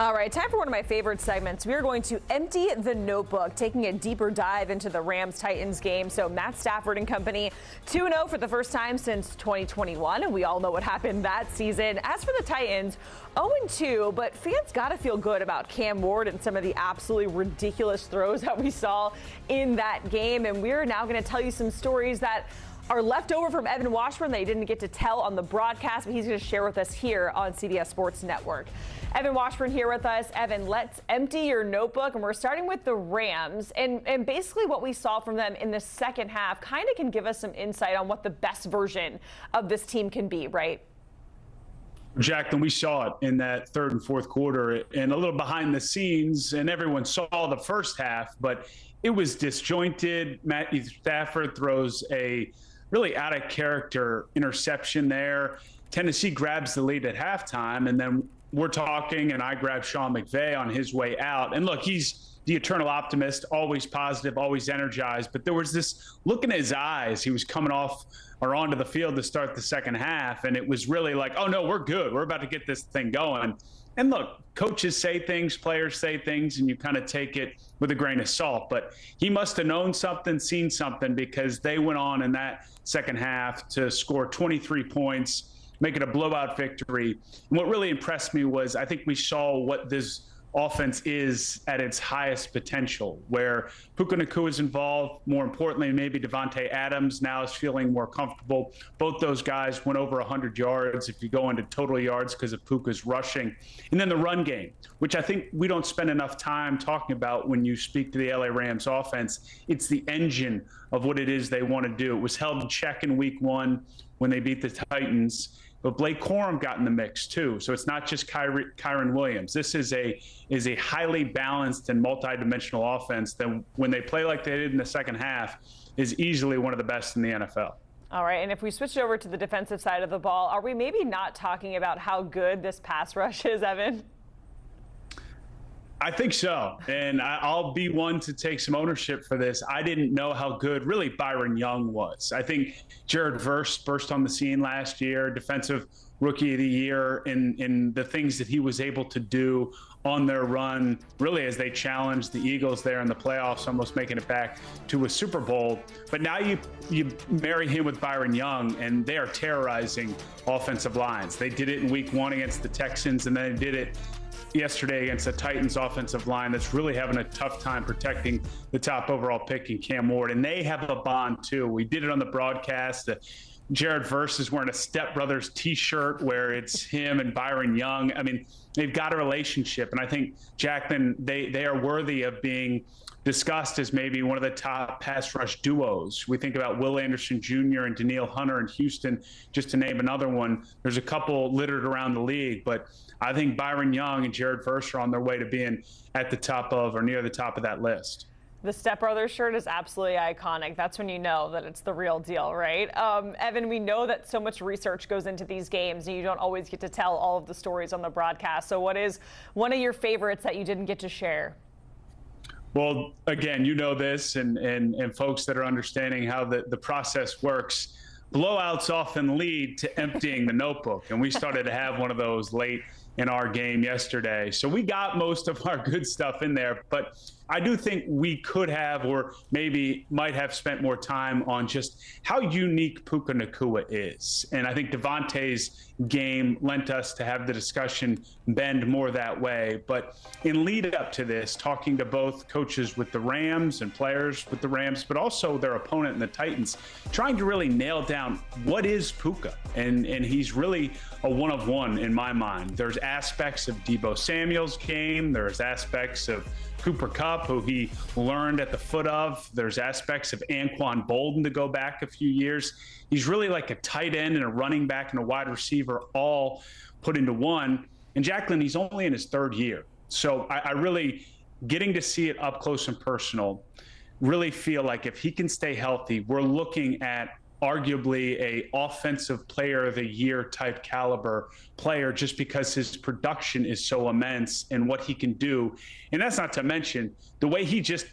All right, time for one of my favorite segments. We are going to empty the notebook, taking a deeper dive into the Rams-Titans game. So Matt Stafford and company 2-0 for the first time since 2021, and we all know what happened that season. As for the Titans, 0-2, but fans got to feel good about Cam Ward and some of the absolutely ridiculous throws that we saw in that game. And we're now going to tell you some stories that are left over from Evan Washburn that he didn't get to tell on the broadcast, but he's going to share with us here on CBS Sports Network. Evan Washburn here with us. Evan, let's empty your notebook, and we're starting with the Rams. And basically what we saw from them in the second half kind of can give us some insight on what the best version of this team can be, right? Jacqueline, we saw it in that third and fourth quarter and a little behind the scenes, and everyone saw the first half, but it was disjointed. Matthew Stafford throws a really out of character interception there. Tennessee grabs the lead at halftime, and then we're talking, and I grab Sean McVay on his way out. And look, he's the eternal optimist, always positive, always energized. But there was this look in his eyes. He was coming off or onto the field to start the second half, and it was really like, oh, no, we're good. We're about to get this thing going. And look, coaches say things, players say things, and you kind of take it with a grain of salt. But he must have known something, seen something, because they went on in that second half to score 23 points, make it a blowout victory. And what really impressed me was I think we saw what this offense is at its highest potential, where Puka Nacua is involved. More importantly, maybe Devontae Adams now is feeling more comfortable. Both those guys went over 100 yards if you go into total yards because of Puka's rushing. And then the run game, which I think we don't spend enough time talking about when you speak to the LA Rams offense. It's the engine of what it is they want to do. It was held in check in week one when they beat the Titans. But Blake Corum got in the mix too, so it's not just Kyron Williams. This is a highly balanced and multidimensional offense that, when they play like they did in the second half, is easily one of the best in the NFL. All right, and if we switch over to the defensive side of the ball, are we maybe not talking about how good this pass rush is, Evan? I think so, and I'll be one to take some ownership for this. I didn't know how good really Byron Young was. I think Jared Verse burst on the scene last year, defensive rookie of the year, in the things that he was able to do on their run, really as they challenged the Eagles there in the playoffs, almost making it back to a Super Bowl. But now you marry him with Byron Young, and they are terrorizing offensive lines. They did it in week one against the Texans, and then they did it yesterday against the Titans offensive line that's really having a tough time protecting the top overall pick in Cam Ward. And they have a bond too. We did it on the broadcast. Jared Verse is wearing a Step Brothers t-shirt where it's him and Byron Young. I mean, they've got a relationship. And I think, Jacqueline, they are worthy of being discussed as maybe one of the top pass rush duos. We think about Will Anderson Jr. and Danielle Hunter in Houston, just to name another one. There's a couple littered around the league, but I think Byron Young and Jared Verse are on their way to being at the top of or near the top of that list. The Step Brothers shirt is absolutely iconic. That's when you know that it's the real deal, right? Evan, we know that so much research goes into these games, and you don't always get to tell all of the stories on the broadcast. So what is one of your favorites that you didn't get to share? Well, again, you know this, and folks that are understanding how the process works, blowouts often lead to emptying the notebook. And we started to have one of those late in our game yesterday. So we got most of our good stuff in there, but I do think we could have, or maybe might have, spent more time on just how unique Puka Nacua is. And I think Devontae's game lent us to have the discussion bend more that way. But in lead up to this, talking to both coaches with the Rams and players with the Rams, but also their opponent in the Titans, trying to really nail down what is Puka. And he's really a one-of-one in my mind. There's aspects of Deebo Samuel's game. There's aspects of Cooper Kupp, who he learned at the foot of. There's aspects of Anquan Bolden to go back a few years. He's really like a tight end and a running back and a wide receiver all put into one. And Jacqueline, he's only in his third year. So I really, getting to see it up close and personal, really feel like if he can stay healthy, we're looking at arguably a offensive player of the year type caliber player, just because his production is so immense and what he can do. And that's not to mention the way he just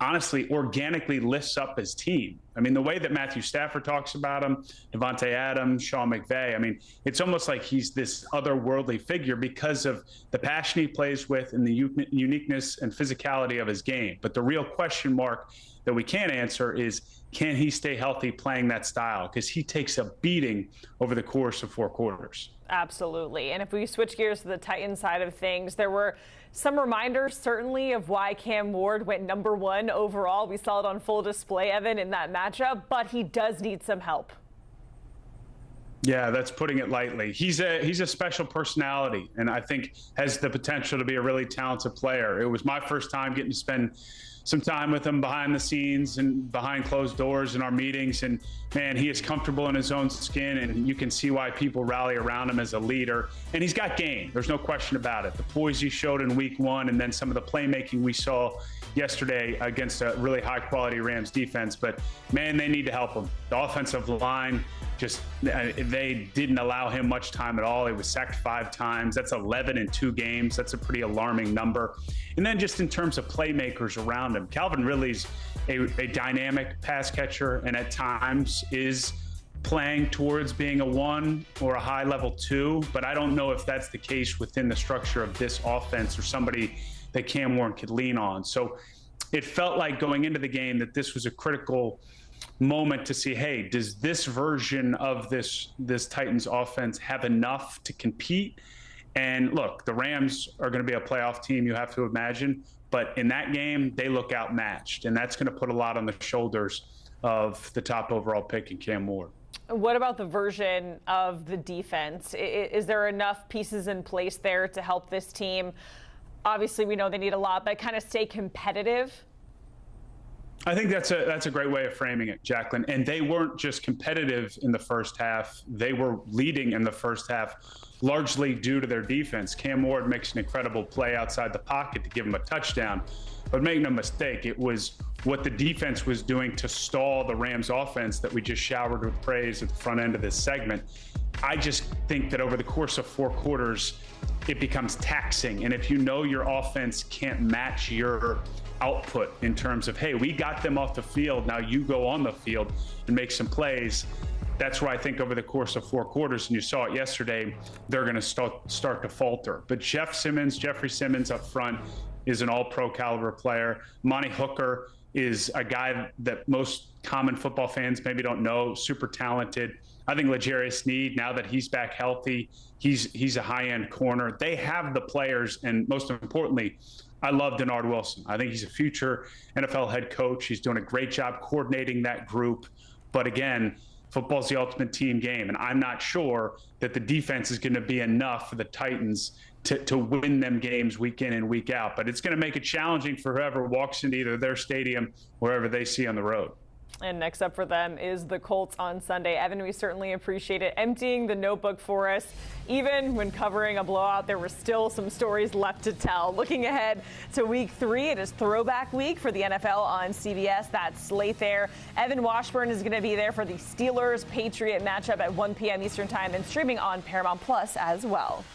honestly organically lifts up his team. I mean, the way that Matthew Stafford talks about him, Devontae Adams, Sean McVay, I mean, it's almost like he's this otherworldly figure because of the passion he plays with and the uniqueness and physicality of his game. But the real question mark that we can't answer is, can he stay healthy playing that style? Because he takes a beating over the course of 4 quarters. Absolutely. And if we switch gears to the Titans side of things, there were some reminders, certainly, of why Cam Ward went #1 overall. We saw it on full display, Evan, in that matchup, but he does need some help. Yeah, that's putting it lightly. He's a special personality, and I think has the potential to be a really talented player. It was my first time getting to spend some time with him behind the scenes and behind closed doors in our meetings. And man, he is comfortable in his own skin, and you can see why people rally around him as a leader. And he's got game. There's no question about it. The poise he showed in week 1, and then some of the playmaking we saw yesterday against a really high quality Rams defense. But man, they need to help him. The offensive line, they didn't allow him much time at all. He was sacked 5 times. That's 11 in 2 games. That's a pretty alarming number. And then just in terms of playmakers around him, Calvin Ridley's a dynamic pass catcher, and at times is playing towards being a 1 or a high level 2, but I don't know if that's the case within the structure of this offense or somebody that Cam Ward could lean on. So it felt like going into the game that this was a critical moment to see, hey, does this version of this Titans offense have enough to compete? And look, the Rams are going to be a playoff team, you have to imagine, but in that game, they look outmatched, and that's going to put a lot on the shoulders of the top overall pick in Cam Ward. What about the version of the defense? Is there enough pieces in place there to help this team? Obviously, we know they need a lot, but kind of stay competitive. I think that's a great way of framing it, Jacqueline. And they weren't just competitive in the first half. They were leading in the first half, largely due to their defense. Cam Ward makes an incredible play outside the pocket to give him a touchdown. But make no mistake, it was what the defense was doing to stall the Rams offense that we just showered with praise at the front end of this segment. I just think that over the course of 4 quarters, it becomes taxing. And if you know your offense can't match your output in terms of, hey, we got them off the field, now you go on the field and make some plays, that's where I think over the course of 4 quarters, and you saw it yesterday, they're going to start to falter. But Jeffrey Simmons up front is an all-pro caliber player. Monty Hooker is a guy that most common football fans maybe don't know, super talented. I think L'Jarius Sneed, now that he's back healthy, he's a high-end corner. They have the players, and most importantly, I love Denard Wilson. I think he's a future NFL head coach. He's doing a great job coordinating that group. But again, football's the ultimate team game, and I'm not sure that the defense is going to be enough for the Titans to win them games week in and week out. But it's going to make it challenging for whoever walks into either their stadium or wherever they see on the road. And next up for them is the Colts on Sunday. Evan, we certainly appreciate it emptying the notebook for us. Even when covering a blowout, there were still some stories left to tell. Looking ahead to week 3, it is throwback week for the NFL on CBS. That slate there. Evan Washburn is going to be there for the Steelers-Patriot matchup at 1 p.m. Eastern Time and streaming on Paramount Plus as well.